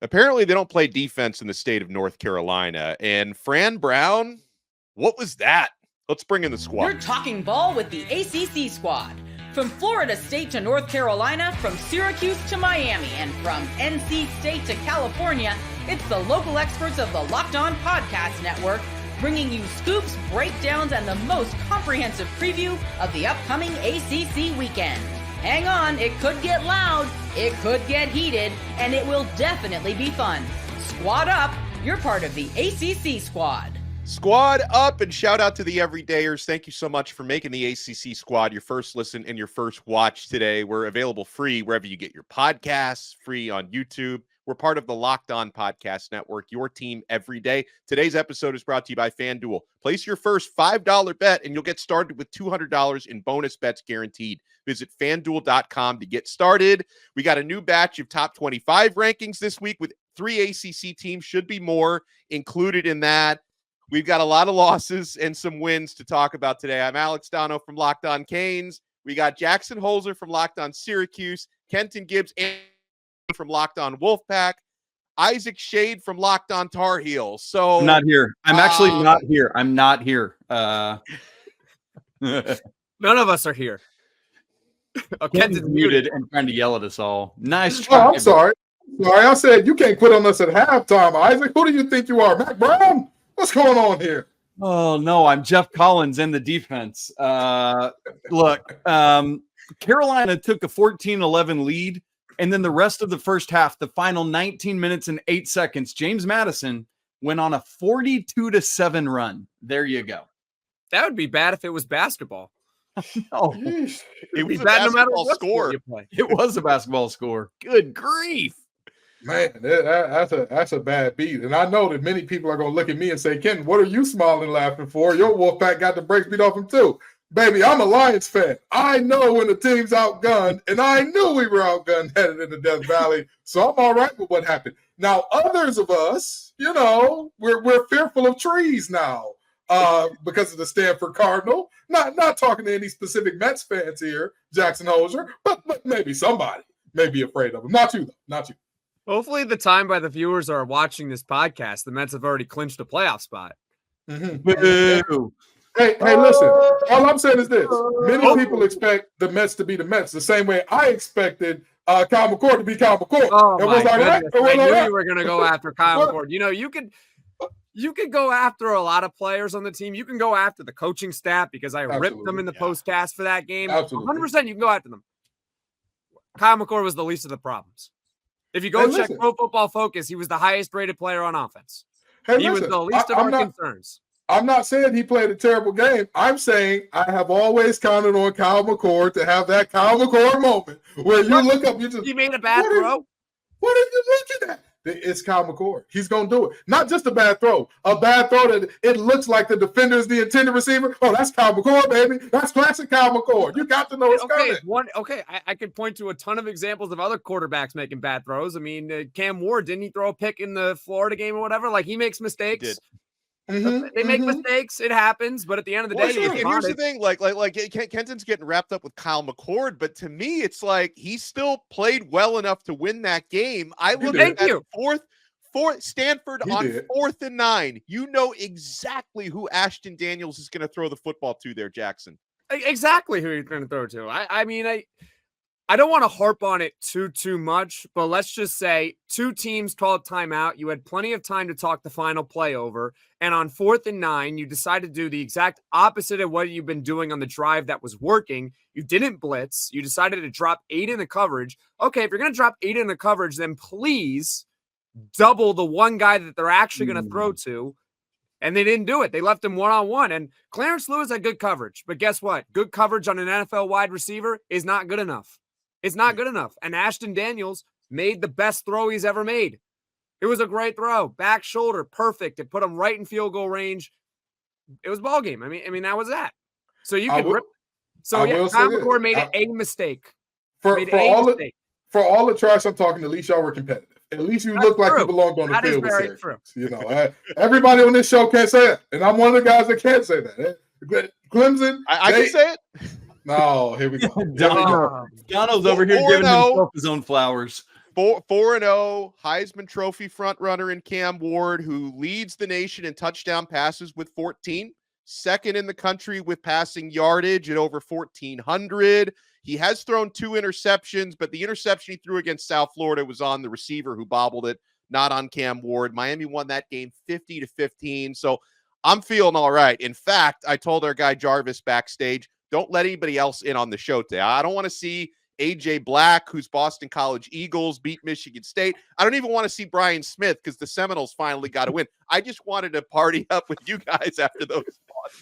Apparently, they don't play defense in the state of North Carolina. And Fran Brown, what was that? Let's bring in the squad. You're talking ball with the ACC Squad. From Florida State to North Carolina, from Syracuse to Miami, and from NC State to California, it's the local experts of the Locked On Podcast Network, bringing you scoops, breakdowns, and the most comprehensive preview of the upcoming ACC weekend. Hang on, it could get loud, it could get heated, and it will definitely be fun. Squad up, you're part of the ACC Squad. Squad up, and shout out to the everydayers. Thank you so much for making the ACC Squad your first listen and your first watch today. We're available free wherever you get your podcasts, free on YouTube. We're part of the Locked On Podcast Network, your team every day. Today's episode is brought to you by FanDuel. Place your first $5 bet, and you'll get started with $200 in bonus bets guaranteed. Visit FanDuel.com to get started. We got a new batch of top 25 rankings this week with 3 ACC teams, should be more included in that. We've got a lot of losses and some wins to talk about today. I'm Alex Donno from Locked On Canes. We got Jackson Holzer from Locked On Syracuse, Kenton Gibbs and from Locked On Wolfpack, Isaac Shade from Locked On Tar Heels. So I'm not here. I'm actually not here. I'm not here. None of us are here. Kenton's muted and trying to yell at us all. Nice try. Oh, I'm sorry. I said you can't quit on us at halftime, Isaac. Who do you think you are, Mac Brown? What's going on here? Oh, no, I'm Jeff Collins in the defense. Look, Carolina took a 14-11 lead, and then the rest of the first half, the final 19 minutes and 8 seconds, James Madison went on a 42-7 run. There you go. That would be bad if it was basketball. Oh, it was a basketball score. It was a basketball score. Good grief. Man, that's a bad beat. And I know that many people are going to look at me and say, Ken, what are you smiling and laughing for? Your Wolfpack got the brakes beat off him too. Baby, I'm a Lions fan. I know when the team's outgunned, and I knew we were outgunned headed into Death Valley, so I'm all right with what happened. Now, others of us, we're fearful of trees now because of the Stanford Cardinal. Not talking to any specific Mets fans here, Jackson Holzer, but maybe somebody may be afraid of him. Not you, though. Not you. Hopefully the time by the viewers are watching this podcast, the Mets have already clinched a playoff spot. Mm-hmm. Hey, listen. All I'm saying is this. Many people expect the Mets to be the Mets the same way I expected Kyle McCord to be Kyle McCord. Oh, my goodness. I knew you were going to go after Kyle McCord. You could go after a lot of players on the team. You can go after the coaching staff because I ripped them in the postcast for that game. Absolutely. 100% you can go after them. Kyle McCord was the least of the problems. If you go check Pro Football Focus, he was the highest rated player on offense. He was the least of our concerns. I'm not saying he played a terrible game. I'm saying I have always counted on Kyle McCord to have that Kyle McCord moment where you look up, he made a bad throw. What are you looking at? It's Kyle McCord. He's going to do it. Not just a bad throw that it looks like the defender is the intended receiver. Oh, that's Kyle McCord, baby. That's classic Kyle McCord. You got to know it's coming. I could point to a ton of examples of other quarterbacks making bad throws. I mean, Cam Ward, didn't he throw a pick in the Florida game or whatever? Like, he makes mistakes. They make mistakes. It happens. But at the end of the day, and here's the thing: like Kenton's getting wrapped up with Kyle McCord, but to me, it's like he still played well enough to win that game. I look at that fourth Stanford on 4th and 9. You know exactly who Ashton Daniels is going to throw the football to there, Jackson. Exactly who you're going to throw to. I don't want to harp on it too much, but let's just say 2 teams called timeout. You had plenty of time to talk the final play over. And on 4th and 9, you decided to do the exact opposite of what you've been doing on the drive that was working. You didn't blitz. You decided to drop 8 in the coverage. Okay, if you're going to drop 8 in the coverage, then please double the one guy that they're actually going to throw to. And they didn't do it. They left him one-on-one. And Clarence Lewis had good coverage. But guess what? Good coverage on an NFL wide receiver is not good enough. It's not good enough. And Ashton Daniels made the best throw he's ever made. It was a great throw. Back shoulder, perfect. It put him right in field goal range. It was ball game. I mean, that was that. So you can rip. So yeah, Kyle McCord made a mistake. For all the trash I'm talking, at least y'all were competitive. At least you look like you belonged on the field with Syracuse. Everybody on this show can't say it, and I'm one of the guys that can't say that. Clemson, I can say it. No, here we go. Donno's over here giving himself his own flowers. 4-0 Heisman Trophy frontrunner in Cam Ward, who leads the nation in touchdown passes with 14, second in the country with passing yardage at over 1,400. He has thrown 2 interceptions, but the interception he threw against South Florida was on the receiver who bobbled it, not on Cam Ward. Miami won that game 50-15. So I'm feeling all right. In fact, I told our guy Jarvis backstage, don't let anybody else in on the show today. I don't want to see AJ Black, who's Boston College Eagles, beat Michigan State. I don't even want to see Brian Smith because the Seminoles finally got a win. I just wanted to party up with you guys after those.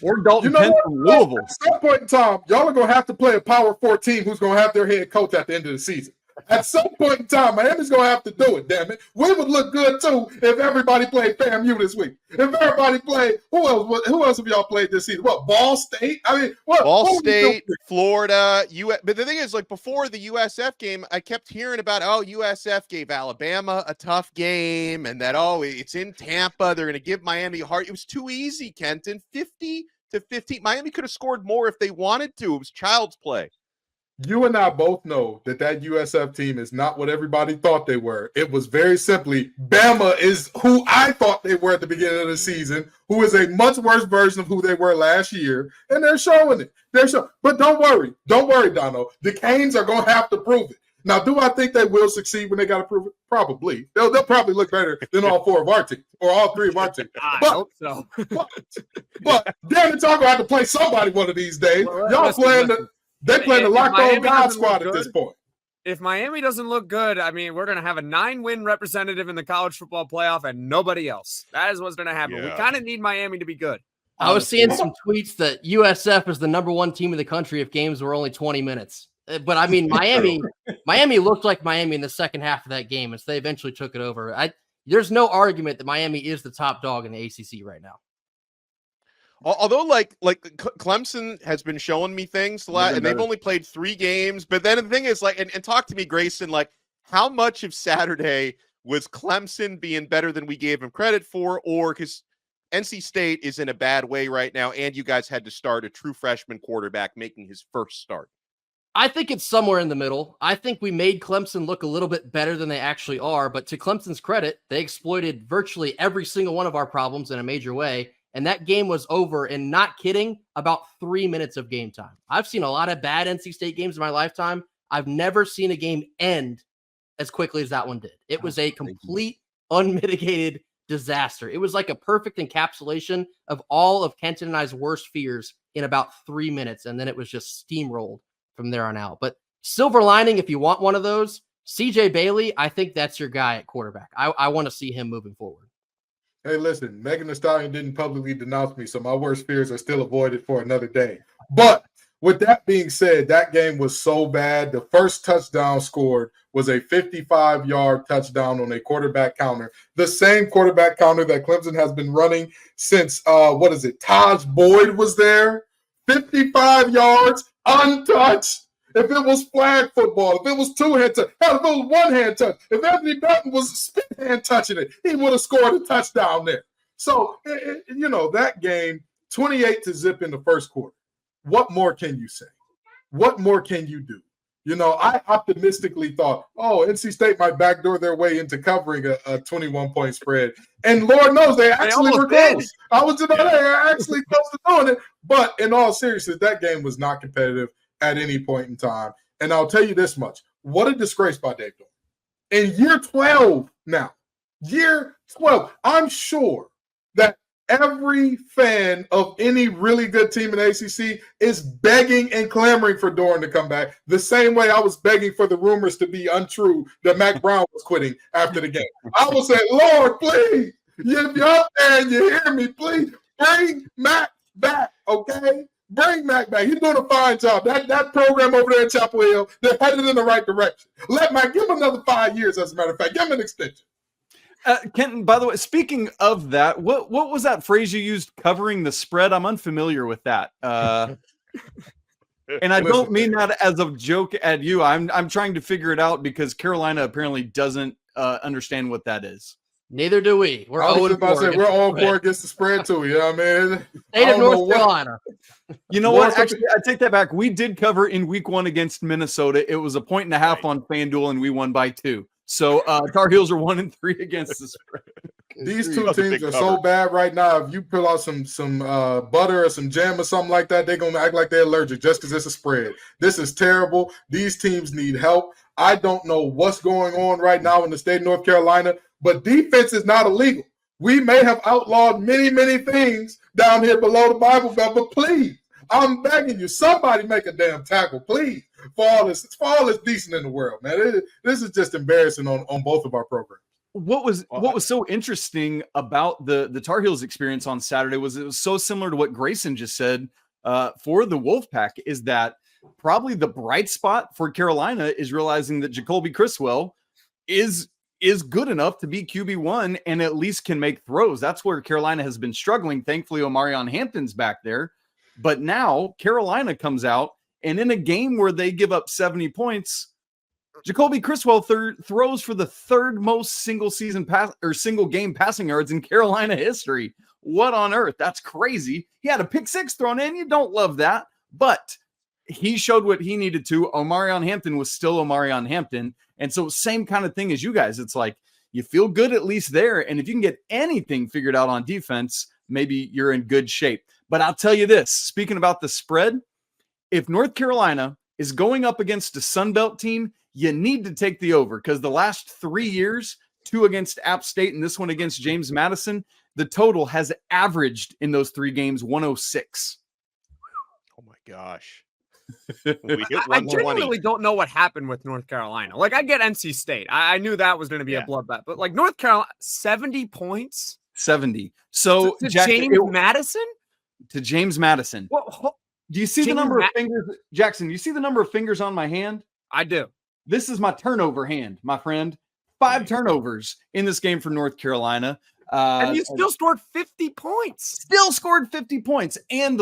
Or Dalton Penn from Louisville. At some point in time, y'all are going to have to play a Power 4 team who's going to have their head coach at the end of the season. At some point in time, Miami's going to have to do it, damn it. We would look good, too, if everybody played FAMU this week. If everybody played, who else have y'all played this season? What, Ball State? I mean, what? Ball State, Florida, but the thing is, like, before the USF game, I kept hearing about, USF gave Alabama a tough game, and that, it's in Tampa. They're going to give Miami a heart. It was too easy, Kenton. 50-15. Miami could have scored more if they wanted to. It was child's play. You and I both know that USF team is not what everybody thought they were. It was very simply, Bama is who I thought they were at the beginning of the season, who is a much worse version of who they were last year, and they're showing it. But don't worry, Donno. The Canes are going to have to prove it. Now, do I think they will succeed when they got to prove it? Probably. They'll probably look better than all 4 of our teams, or all 3 of our teams. I hope so. but damn it, y'all going to have to play somebody one of these days. Y'all playing They're playing the locked-on God squad at this point. If Miami doesn't look good, I mean, we're going to have a 9-win representative in the college football playoff and nobody else. That is what's going to happen. Yeah. We kind of need Miami to be good. I was seeing some tweets that USF is the #1 team in the country if games were only 20 minutes. But, I mean, Miami looked like Miami in the second half of that game, and so they eventually took it over. There's no argument that Miami is the top dog in the ACC right now. Although, like Clemson has been showing me things a lot, and they've only played 3 games. But then the thing is, like, and talk to me, Grayson, like, how much of Saturday was Clemson being better than we gave him credit for, or because NC State is in a bad way right now, and you guys had to start a true freshman quarterback making his first start? I think it's somewhere in the middle. I think we made Clemson look a little bit better than they actually are, but to Clemson's credit, they exploited virtually every single one of our problems in a major way. And that game was over, and not kidding, about 3 minutes of game time. I've seen a lot of bad NC State games in my lifetime. I've never seen a game end as quickly as that one did. It was a complete, unmitigated disaster. It was like a perfect encapsulation of all of Kenton and I's worst fears in about 3 minutes, and then it was just steamrolled from there on out. But silver lining, if you want one of those, CJ Bailey, I think that's your guy at quarterback. I want to see him moving forward. Hey, listen, Megan Thee Stallion didn't publicly denounce me, so my worst fears are still avoided for another day. But with that being said, that game was so bad. The first touchdown scored was a 55-yard touchdown on a quarterback counter, the same quarterback counter that Clemson has been running since, Taj Boyd was there. 55 yards, untouched. If it was flag football, if it was 2-hand touch, hell, if it was 1-hand touch, if Anthony Burton was spin hand touching it, he would have scored a touchdown there. So, that game, 28-0 in the first quarter. What more can you say? What more can you do? I optimistically thought, NC State might backdoor their way into covering a 21-point spread. And Lord knows they actually were close. They were actually close to doing it. But in all seriousness, that game was not competitive at any point in time. And I'll tell you this much. What a disgrace by Dave Dorn. In year 12 now, I'm sure that every fan of any really good team in ACC is begging and clamoring for Dorn to come back, the same way I was begging for the rumors to be untrue that Mac Brown was quitting after the game. I was saying, Lord, please, if you're up there and you hear me, please bring Mac back, okay? Bring Mac back. He's doing a fine job. That program over there in Chapel Hill, they're headed in the right direction. Let Mac, give him another 5 years, as a matter of fact. Give him an extension. Kenton, by the way, speaking of that, what was that phrase you used, covering the spread? I'm unfamiliar with that. And I don't mean that as a joke at you. I'm trying to figure it out because Carolina apparently doesn't understand what that is. Neither do we. We're all 4 against the spread too. You know what I mean? State of North Carolina. You know what? Actually, I take that back. We did cover in week 1 against Minnesota. It was a 1.5 on FanDuel, and we won by 2. So Tar Heels are 1-3 against the spread. These two That's a teams big are cover. so bad right now. If you pull out some butter or some jam or something like that, they're going to act like they're allergic just because it's a spread. This is terrible. These teams need help. I don't know what's going on right now in the state of North Carolina, but defense is not illegal. We may have outlawed many, many things down here below the Bible Belt, but please, I'm begging you, somebody make a damn tackle, please, for all this decent in the world, man. This is just embarrassing on both of our programs. What was so interesting about the Tar Heels experience on Saturday was it was so similar to what Grayson just said for the Wolfpack, is that probably the bright spot for Carolina is realizing that Jacoby Criswell is good enough to be QB1 and at least can make throws. That's where Carolina has been struggling. Thankfully, Omarion Hampton's back there. But now Carolina comes out, and in a game where they give up 70 points, Jacoby Criswell throws for the third most single game passing yards in Carolina history. What on earth? That's crazy. He had a pick six thrown in. You don't love that, but he showed what he needed to. Omarion Hampton was still Omarion Hampton. And so same kind of thing as you guys. It's like you feel good at least there. And if you can get anything figured out on defense, maybe you're in good shape. But I'll tell you this, speaking about the spread, if North Carolina is going up against a Sun Belt team, you need to take the over, because the last 3 years, 2 against App State and this one against James Madison, the total has averaged in those 3 games 106. Oh my gosh. We hit I 120. genuinely don't know what happened with North Carolina. Like, I get NC State. I knew that was going to be a bloodbath. But, like, North Carolina, 70 points? 70. So, to Jackson, James Madison? To James Madison. Well, do you see the number of fingers? Jackson, do you see the number of fingers on my hand? I do. This is my turnover hand, my friend. 5 turnovers in this game for North Carolina. And you still scored 50 points. Still scored 50 points and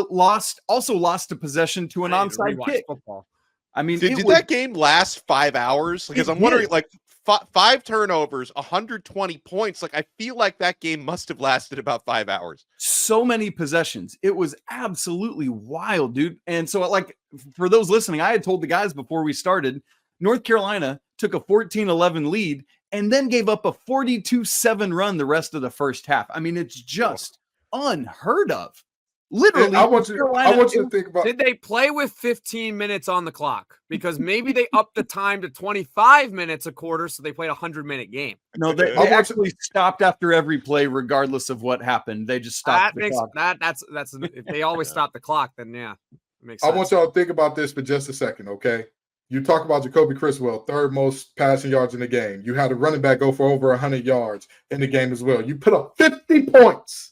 also lost a possession to an onside kick. Football. I mean, did that game last 5 hours? Because I'm wondering, like, 5 turnovers, 120 points. Like, I feel like that game must have lasted about 5 hours. So many possessions. It was absolutely wild, dude. And so, like, for those listening, I had told the guys before we started, North Carolina took a 14-11 lead and then gave up a 42-7 run the rest of the first half. I mean, it's just unheard of. Literally, I want you to think about. Did they play with 15 minutes on the clock? Because maybe they upped the time to 25 minutes a quarter, so they played a 100-minute game. No, they actually stopped after every play, regardless of what happened. They just stopped the clock. That's if they always stop the clock, then yeah, it makes I sense. want y'all to think about this for just a second, okay? You talk about Jacoby Criswell, 3rd most passing yards in the game. You had a running back go for over 100 yards in the game as well. You put up 50 points.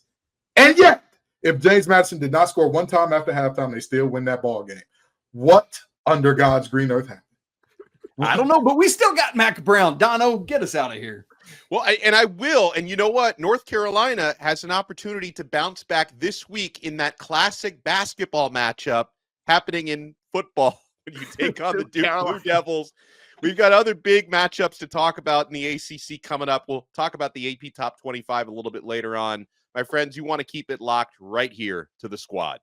And yet, if James Madison did not score one time after halftime, they still win that ball game. What under God's green earth happened? I don't know, but we still got Mac Brown. Donno, get us out of here. Well, I will. And you know what? North Carolina has an opportunity to bounce back this week in that classic basketball matchup happening in football. When you take on the Duke Blue Devils. We've got other big matchups to talk about in the ACC coming up. We'll talk about the AP Top 25 a little bit later on. My friends, you want to keep it locked right here to the squad.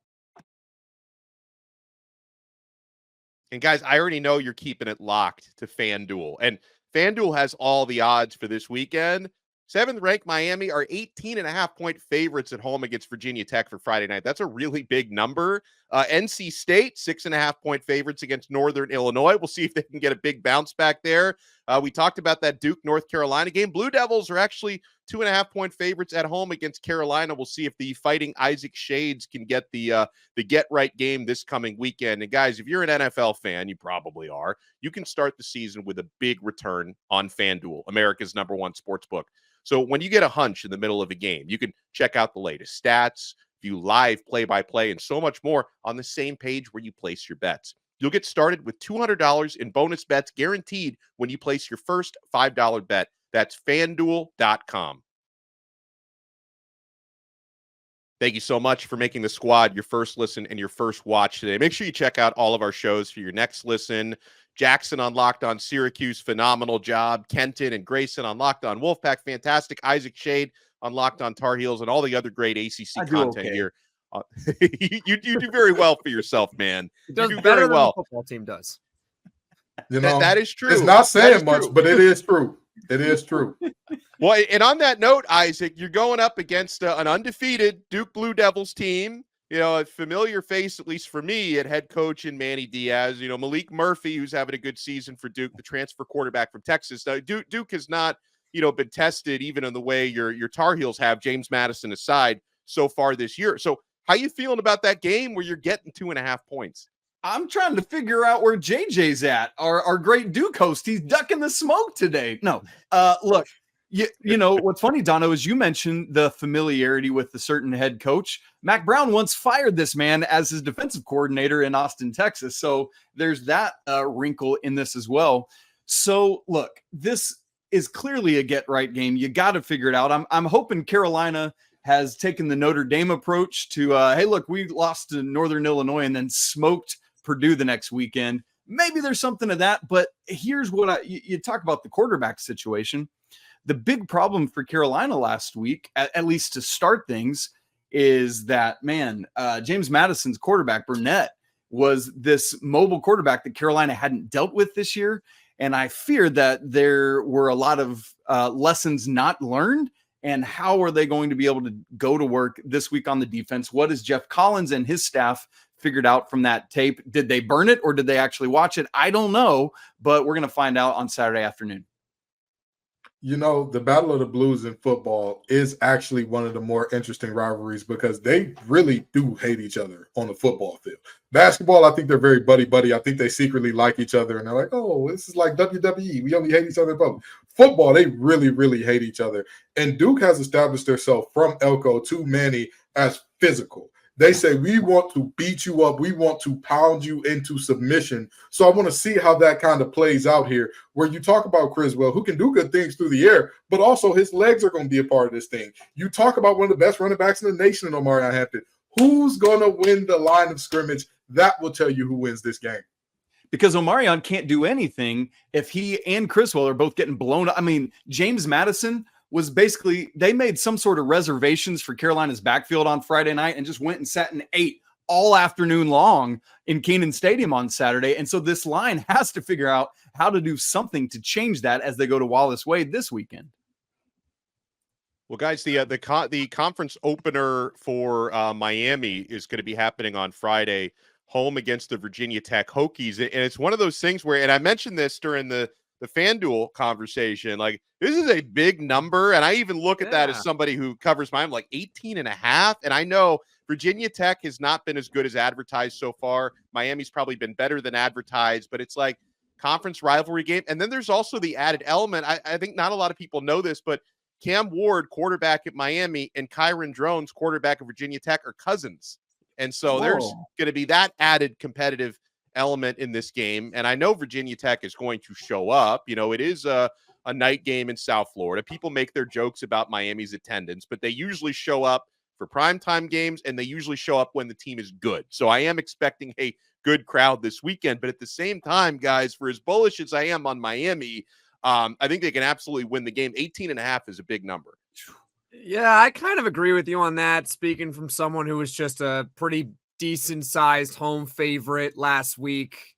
And guys, I already know you're keeping it locked to FanDuel. And FanDuel has all the odds for this weekend. 7th-ranked Miami are 18.5-point favorites at home against Virginia Tech for Friday night. That's a really big number. NC State, 6.5-point favorites against Northern Illinois. We'll see if they can get a big bounce back there. We talked about that Duke-North Carolina game. Blue Devils are actually 2.5-point favorites at home against Carolina. We'll see if the Fighting Isaac Shades can get the get-right game this coming weekend. And guys, if you're an NFL fan, you probably are, you can start the season with a big return on FanDuel, America's #1 sportsbook. So when you get a hunch in the middle of a game, you can check out the latest stats, view live play-by-play, and so much more on the same page where you place your bets. You'll get started with $200 in bonus bets guaranteed when you place your first $5 bet. That's FanDuel.com. Thank you so much for making the squad your first listen and your first watch today. Make sure you check out all of our shows for your next listen. Jackson on Locked On Syracuse, phenomenal job. Kenton and Grayson on Locked On Wolfpack, fantastic. Isaac Shade on Locked On Tar Heels, and all the other great ACC content here. You do very well for yourself, man. It does you do better very than well. the football team does. You know, that is true. It's not saying much, but it is true. It is true. Well, and on that note, Isaac, you're going up against an undefeated Duke Blue Devils team. You know, a familiar face, at least for me, at head coach in Manny Diaz. You know, Malik Murphy, who's having a good season for Duke, the transfer quarterback from Texas. Now, Duke has not, been tested even in the way your Tar Heels have, James Madison aside, so far this year. So how you feeling about that game where you're getting 2.5 points? I'm trying to figure out where JJ's at, our great Duke host. He's ducking the smoke today. No, look, you know, what's funny, Donno, is you mentioned the familiarity with the certain head coach. Mac Brown once fired this man as his defensive coordinator in Austin, Texas. So there's that wrinkle in this as well. So look, this is clearly a get right game. You got to figure it out. I'm hoping Carolina has taken the Notre Dame approach to, hey, look, we lost to Northern Illinois and then smoked Purdue the next weekend. Maybe there's something to that, but here's what you talk about the quarterback situation. The big problem for Carolina last week, at least to start things, is that, James Madison's quarterback, Burnett, was this mobile quarterback that Carolina hadn't dealt with this year. And I fear that there were a lot of lessons not learned. And how are they going to be able to go to work this week on the defense? What has Jeff Collins and his staff figured out from that tape? Did they burn it or did they actually watch it? I don't know, but we're going to find out on Saturday afternoon. You know, the Battle of the Blues in football is actually one of the more interesting rivalries because they really do hate each other on the football field. Basketball, I think they're very buddy-buddy. I think they secretly like each other, and they're like, oh, this is like WWE. We only hate each other in public. Football, they really, really hate each other. And Duke has established themselves from Elko to Manny as physical. They say, we want to beat you up. We want to pound you into submission. So I want to see how that kind of plays out here, where you talk about Criswell, who can do good things through the air, but also his legs are going to be a part of this thing. You talk about one of the best running backs in the nation in Omarion Hampton. Who's going to win the line of scrimmage? That will tell you who wins this game. Because Omarion can't do anything if he and Criswell are both getting blown up. I mean, James Madison was basically, they made some sort of reservations for Carolina's backfield on Friday night and just went and sat and ate all afternoon long in Kenan Stadium on Saturday. And so this line has to figure out how to do something to change that as they go to Wallace Wade this weekend. Well, guys, the conference opener for Miami is going to be happening on Friday, home against the Virginia Tech Hokies. And it's one of those things where, and I mentioned this during the FanDuel conversation, like this is a big number. And I even look at that as somebody who covers Miami, like 18.5. And I know Virginia Tech has not been as good as advertised so far. Miami's probably been better than advertised, but it's like conference rivalry game. And then there's also the added element. I think not a lot of people know this, but Cam Ward, quarterback at Miami, and Kyron Drones, quarterback of Virginia Tech, are cousins. And so there's going to be that added competitive element in this game. And I know Virginia Tech is going to show up. You know, it is a night game in South Florida. People make their jokes about Miami's attendance, but they usually show up for primetime games, and they usually show up when the team is good. So I am expecting a good crowd this weekend. But at the same time, guys, for as bullish as I am on Miami, I think they can absolutely win the game. 18.5 is a big number. Yeah, I kind of agree with you on that. Speaking from someone who was just a pretty decent sized home favorite last week.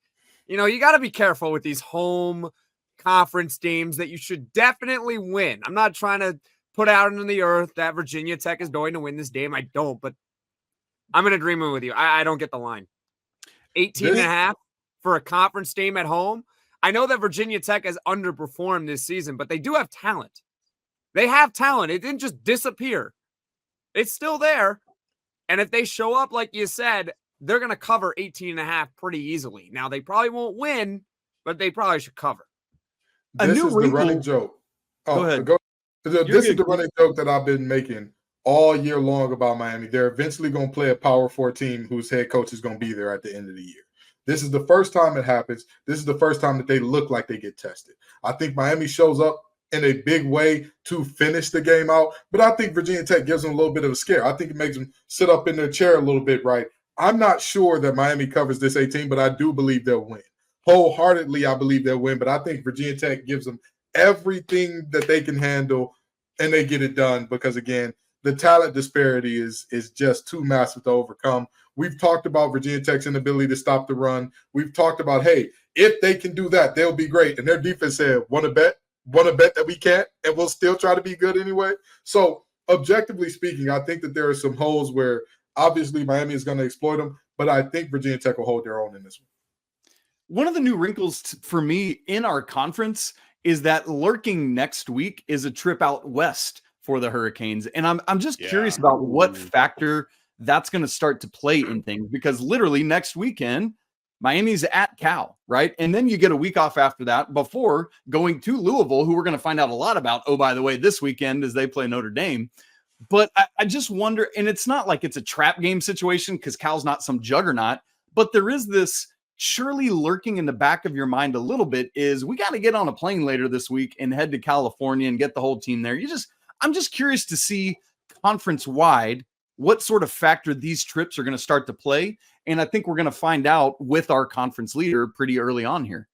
You know, you got to be careful with these home conference games that you should definitely win. I'm not trying to put out into the earth that Virginia Tech is going to win this game. I don't, but I'm in agreement with you. I don't get the line. 18.5 for a conference game at home. I know that Virginia Tech has underperformed this season, but they do have talent. They have talent. It didn't just disappear. It's still there. And if they show up, like you said, they're going to cover 18.5 pretty easily. Now, they probably won't win, but they probably should cover. This is the running joke. Go ahead. This is the running joke that I've been making all year long about Miami. They're eventually going to play a Power 4 team whose head coach is going to be there at the end of the year. This is the first time it happens. This is the first time that they look like they get tested. I think Miami shows up in a big way to finish the game out, but I think Virginia Tech gives them a little bit of a scare. I think it makes them sit up in their chair a little bit, right? I'm not sure that Miami covers this 18, but I do believe they'll win. Wholeheartedly, I believe they'll win, but I think Virginia Tech gives them everything that they can handle, and they get it done because, again, the talent disparity is just too massive to overcome. We've talked about Virginia Tech's inability to stop the run. We've talked about, hey, if they can do that, they'll be great. And their defense said, want to bet? want to bet that we can't, and we'll still try to be good anyway. So objectively speaking, I think that there are some holes where obviously Miami is going to exploit them, but I think Virginia Tech will hold their own in this one. One of the new wrinkles for me in our conference is that lurking next week is a trip out west for the Hurricanes. And I'm just curious about what factor that's going to start to play in things, because literally next weekend, Miami's at Cal, right? And then you get a week off after that before going to Louisville, who we're going to find out a lot about, oh, by the way, this weekend as they play Notre Dame. But I just wonder, and it's not like it's a trap game situation because Cal's not some juggernaut, but there is this surely lurking in the back of your mind a little bit is we got to get on a plane later this week and head to California and get the whole team there. I'm just curious to see conference wide what sort of factor these trips are going to start to play. And I think we're going to find out with our conference leader pretty early on here.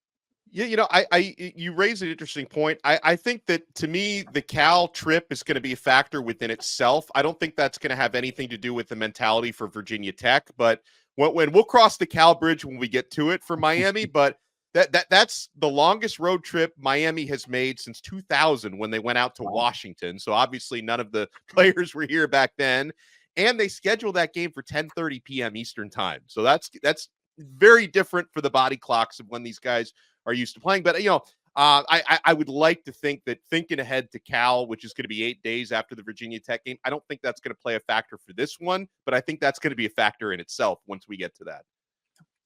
Yeah, you raise an interesting point. I think that to me, the Cal trip is going to be a factor within itself. I don't think that's going to have anything to do with the mentality for Virginia Tech, but when we'll cross the Cal bridge when we get to it for Miami, but that's the longest road trip Miami has made since 2000 when they went out to Washington. So obviously none of the players were here back then, and they scheduled that game for 10:30 p.m. Eastern time. So that's very different for the body clocks of when these guys are used to playing. But, I would like to think that thinking ahead to Cal, which is going to be 8 days after the Virginia Tech game, I don't think that's going to play a factor for this one, but I think that's going to be a factor in itself once we get to that.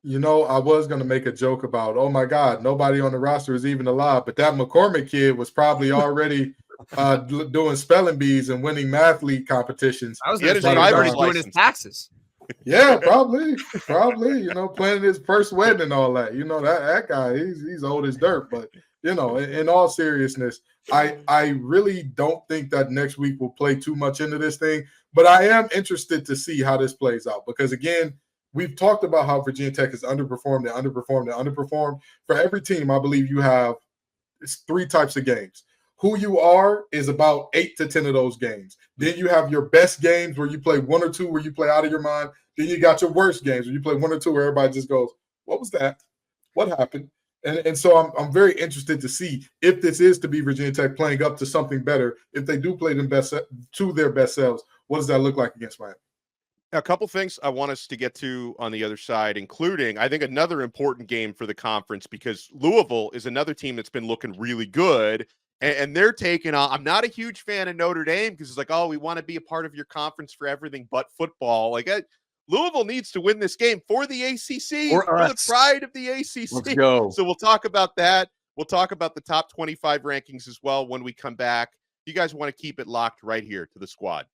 I was going to make a joke about, oh my God, nobody on the roster is even alive, but that McCormick kid was probably already doing spelling bees and winning math league competitions. I was going to say already doing his taxes. Yeah, probably, planning his first wedding and all that. That guy, he's old as dirt. But, in all seriousness, I really don't think that next week will play too much into this thing. But I am interested to see how this plays out because, again, we've talked about how Virginia Tech has underperformed. For every team, I believe you have three types of games. Who you are is about 8 to 10 of those games. Then you have your best games where you play one or two where you play out of your mind. Then you got your worst games where you play one or two where everybody just goes, what was that? What happened? And so I'm very interested to see if this is to be Virginia Tech playing up to something better. If they do play their best selves, what does that look like against Miami? A couple things I want us to get to on the other side, including, I think, another important game for the conference because Louisville is another team that's been looking really good. And they're taking on, I'm not a huge fan of Notre Dame because it's like, oh, we want to be a part of your conference for everything but football. Louisville needs to win this game for the ACC, for the pride of the ACC. Let's go. So we'll talk about that. We'll talk about the top 25 rankings as well when we come back. You guys want to keep it locked right here to the squad.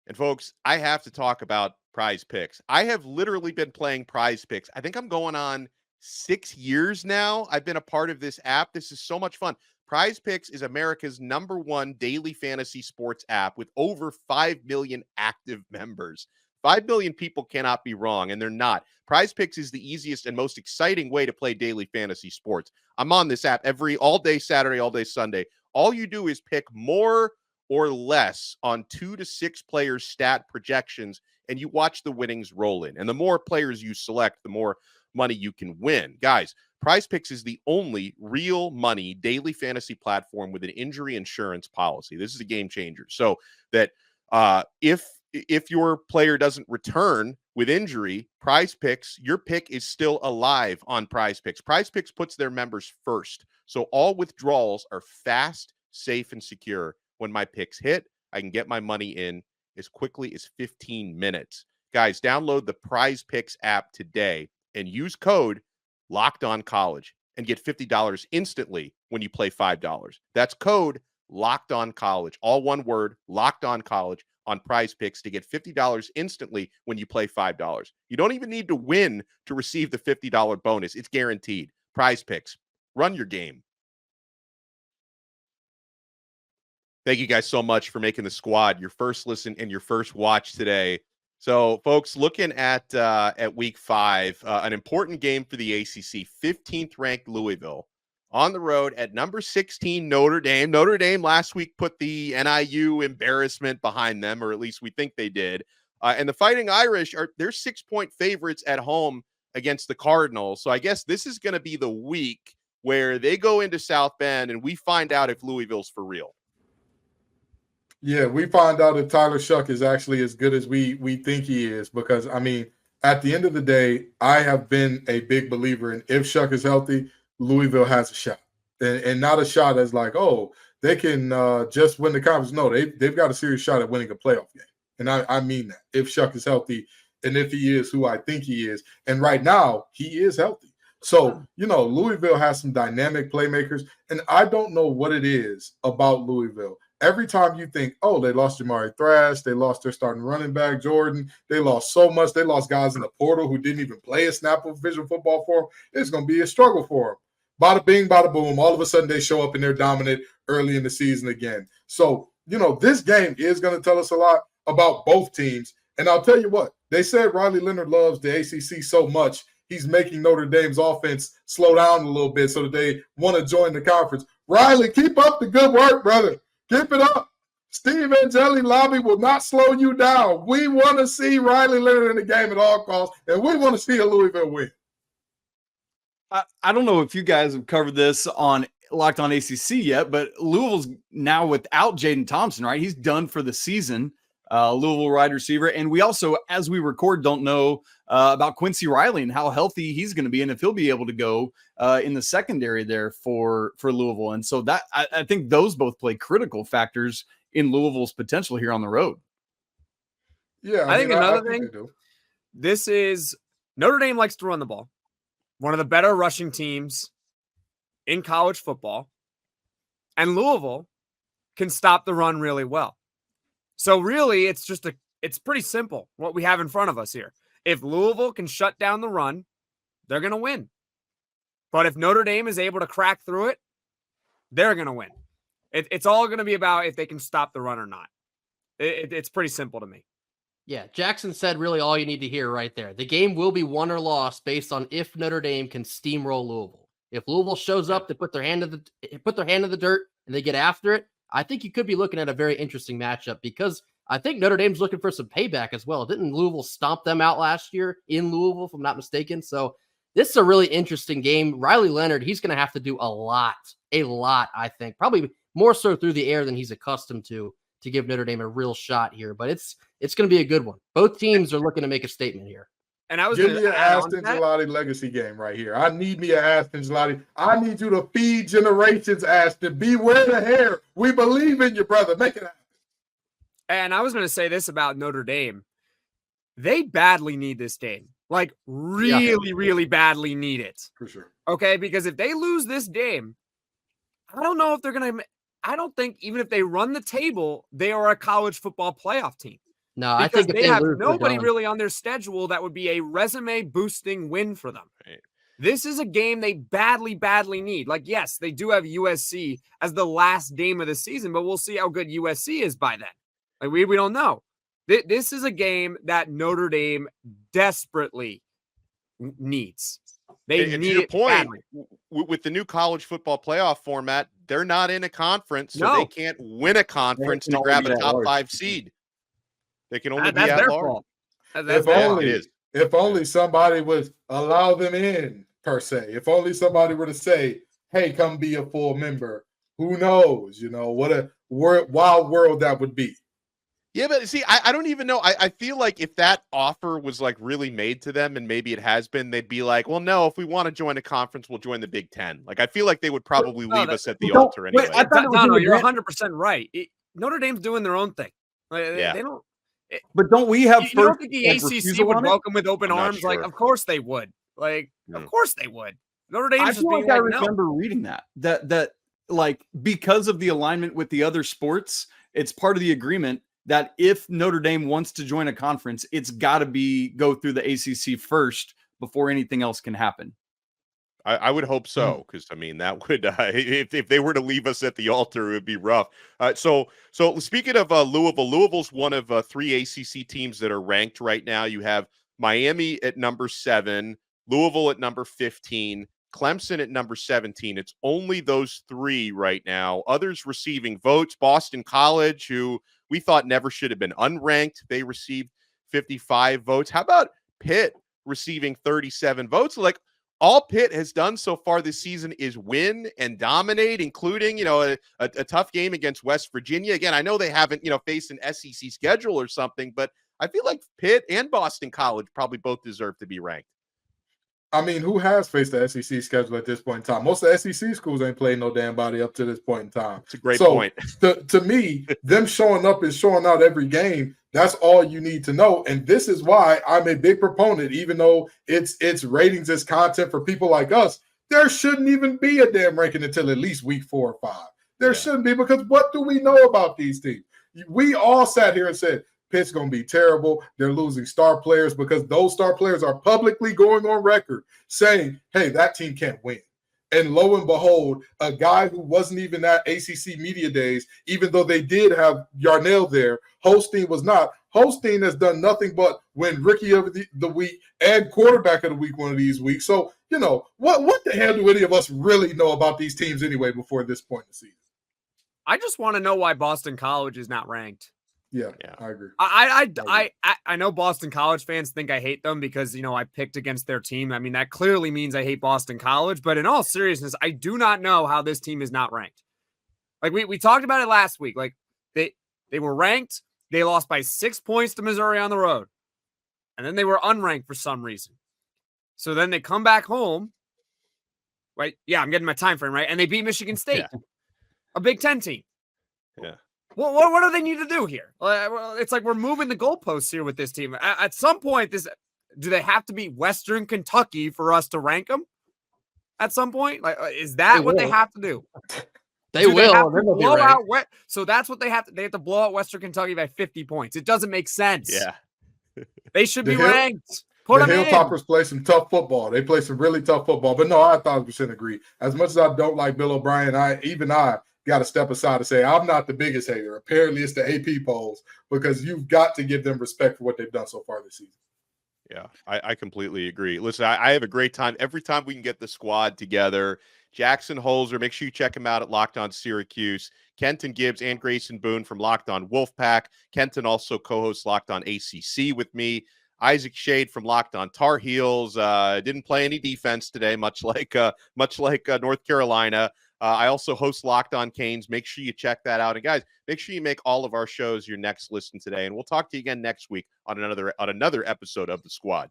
And folks, I have to talk about Prize Picks. I have literally been playing Prize Picks. I think I'm going on 6 years now. I've been a part of this app. This is so much fun. Prize Picks is America's #1 daily fantasy sports app with over 5 million active members. 5 million people cannot be wrong, and they're not. Prize Picks is the easiest and most exciting way to play daily fantasy sports. I'm on this app all day Saturday, all day Sunday. All you do is pick more or less on 2 to 6 players' stat projections, and you watch the winnings roll in. And the more players you select, the more money you can win. Guys, Prize Picks is the only real money daily fantasy platform with an injury insurance policy. This is a game changer. So that if your player doesn't return with injury, Prize Picks, your pick is still alive on Prize Picks. Prize Picks puts their members first. So all withdrawals are fast, safe, and secure. When my picks hit, I can get my money in as quickly as 15 minutes. Guys, download the Prize Picks app today and use code LOCKEDONCollege and get $50 instantly when you play $5. That's code LOCKEDONCollege, all one word, LOCKEDONCollege on Prize Picks to get $50 instantly when you play $5. You don't even need to win to receive the $50 bonus. It's guaranteed. Prize Picks. Run your game. Thank you guys so much for making the squad your first listen and your first watch today. So, folks, looking at week 5, an important game for the ACC. 15th ranked Louisville on the road at number 16 Notre Dame. Notre Dame last week put the NIU embarrassment behind them, or at least we think they did. And the Fighting Irish they're 6-point favorites at home against the Cardinals. So I guess this is going to be the week where they go into South Bend and we find out if Louisville's for real. Yeah, we find out if Tyler Shuck is actually as good as we think he is, because, I mean, at the end of the day, I have been a big believer in if Shuck is healthy, Louisville has a shot. And not a shot as like, oh, they can just win the conference. No, they've got a serious shot at winning a playoff game. And I mean that. If Shuck is healthy and if he is who I think he is. And right now, he is healthy. So, Louisville has some dynamic playmakers. And I don't know what it is about Louisville. Every time you think, oh, they lost Jamari Thrash, they lost their starting running back, Jordan, they lost so much. They lost guys in the portal who didn't even play a snap of official football for them. It's going to be a struggle for them. Bada bing, bada boom. All of a sudden they show up and they're dominant early in the season again. So, this game is going to tell us a lot about both teams. And I'll tell you what, they said Riley Leonard loves the ACC so much, he's making Notre Dame's offense slow down a little bit so that they want to join the conference. Riley, keep up the good work, brother. Keep it up. Steve Angeli Lobby will not slow you down. We want to see Riley Leonard in the game at all costs, and we want to see a Louisville win. I don't know if you guys have covered this on Locked On ACC yet, but Louisville's now without Jaden Thompson, right? He's done for the season, Louisville wide receiver. And we also, as we record, don't know about Quincy Riley and how healthy he's going to be and if he'll be able to go in the secondary there for Louisville. And so that I think those both play critical factors in Louisville's potential here on the road. Yeah, I think another thing, this is Notre Dame likes to run the ball. One of the better rushing teams in college football. And Louisville can stop the run really well. So really, it's pretty simple what we have in front of us here. If Louisville can shut down the run, they're going to win. But if Notre Dame is able to crack through it, they're going to win. It's all going to be about if they can stop the run or not. It's pretty simple to me. Yeah, Jackson said really all you need to hear right there. The game will be won or lost based on if Notre Dame can steamroll Louisville. If Louisville shows up, they put their hand in the dirt and they get after it, I think you could be looking at a very interesting matchup because I think Notre Dame's looking for some payback as well. Didn't Louisville stomp them out last year in Louisville, if I'm not mistaken? So this is a really interesting game. Riley Leonard, he's going to have to do a lot, I think. Probably more so through the air than he's accustomed to give Notre Dame a real shot here. But it's going to be a good one. Both teams are looking to make a statement here. And I was give me an Aston Gelati legacy game right here. I need me an Aston Gelati. I need you to feed generations, Aston. Beware the hair. We believe in you, brother. Make it happen. And I was going to say this about Notre Dame. They badly need this game. Like, really badly need it. For sure. Okay? Because if they lose this game, I don't know if they're going to – I don't think even if they run the table, they are a college football playoff team. No, I think they have nobody really on their schedule that would be a resume-boosting win for them. Right. This is a game they badly need. Like, yes, they do have USC as the last game of the season, but we'll see how good USC is by then. Like, we don't know. This is a game that Notre Dame desperately needs. They need it badly. With the new college football playoff format, they're not in a conference, so they can't win a conference to grab a top 5 seed. They can only be at large. If only somebody would allow them in, per se. If only somebody were to say, hey, come be a full member. Who knows? What a wild world that would be. Yeah, but see, I don't even know. I feel like if that offer was like really made to them, and maybe it has been, they'd be like, well, no, if we want to join a conference, we'll join the Big Ten. Like, I feel like they would probably leave us at the altar anyway. No, you're 100% right. Notre Dame's doing their own thing. Like, they don't. But don't we have? You don't think the ACC would welcome with open arms? Sure. Like, of course they would. Like, of course they would. Notre Dame. I remember reading that like because of the alignment with the other sports, it's part of the agreement that if Notre Dame wants to join a conference, it's got to go through the ACC first before anything else can happen. I would hope so, because I mean that would if they were to leave us at the altar, it would be rough. So speaking of Louisville's one of 3 ACC teams that are ranked right now. You have Miami at number 7, Louisville at number 15, Clemson at number 17. It's only those 3 right now. Others receiving votes. Boston College, who we thought never should have been unranked, they received 55 votes. How about Pitt receiving 37 votes? Like, all Pitt has done so far this season is win and dominate, including, a tough game against West Virginia. Again, I know they haven't, faced an SEC schedule or something, but I feel like Pitt and Boston College probably both deserve to be ranked. I mean, who has faced the SEC schedule at this point in time? Most of the SEC schools ain't played no damn body up to this point in time. It's a great point. To me, them showing up and showing out every game, that's all you need to know. And this is why I'm a big proponent, even though it's ratings as content for people like us, there shouldn't even be a damn ranking until at least week 4 or 5. There shouldn't be, because what do we know about these teams? We all sat here and said, Pitt's going to be terrible. They're losing star players, because those star players are publicly going on record saying, hey, that team can't win. And lo and behold, a guy who wasn't even at ACC Media Days, even though they did have Yarnell there, Holstein was not. Holstein has done nothing but win Rookie of the Week and Quarterback of the Week one of these weeks. So, what the hell do any of us really know about these teams anyway before this point in the season? I just want to know why Boston College is not ranked. Yeah, I agree. I know Boston College fans think I hate them because, I picked against their team. I mean, that clearly means I hate Boston College. But in all seriousness, I do not know how this team is not ranked. Like we talked about it last week. Like they were ranked. They lost by 6 points to Missouri on the road. And then they were unranked for some reason. So then they come back home. Right? Yeah, I'm getting my time frame right. And they beat Michigan State, a Big Ten team. Yeah. Well, what do they need to do here? It's like we're moving the goalposts here with this team. At some point, do they have to be Western Kentucky for us to rank them? At some point, is that what they have to do? They will. Blow out so that's what they have to. They have to blow out Western Kentucky by 50 points. It doesn't make sense. Yeah, they should be ranked. Put the them in. Hilltoppers play some tough football. They play some really tough football. But no, I 1,000% agree. As much as I don't like Bill O'Brien, I got to step aside and say I'm not the biggest hater. Apparently, it's the AP polls, because you've got to give them respect for what they've done so far this season. Yeah, I completely agree. Listen, I have a great time every time we can get the squad together. Jackson Holzer, make sure you check him out at Locked On Syracuse. Kenton Gibbs and Grayson Boone from Locked On Wolfpack. Kenton also co-hosts Locked On ACC with me. Isaac Shade from Locked On Tar Heels didn't play any defense today, much like North Carolina. I also host Locked On Canes. Make sure you check that out. And guys, make sure you make all of our shows your next listen today. And we'll talk to you again next week on another episode of The Squad.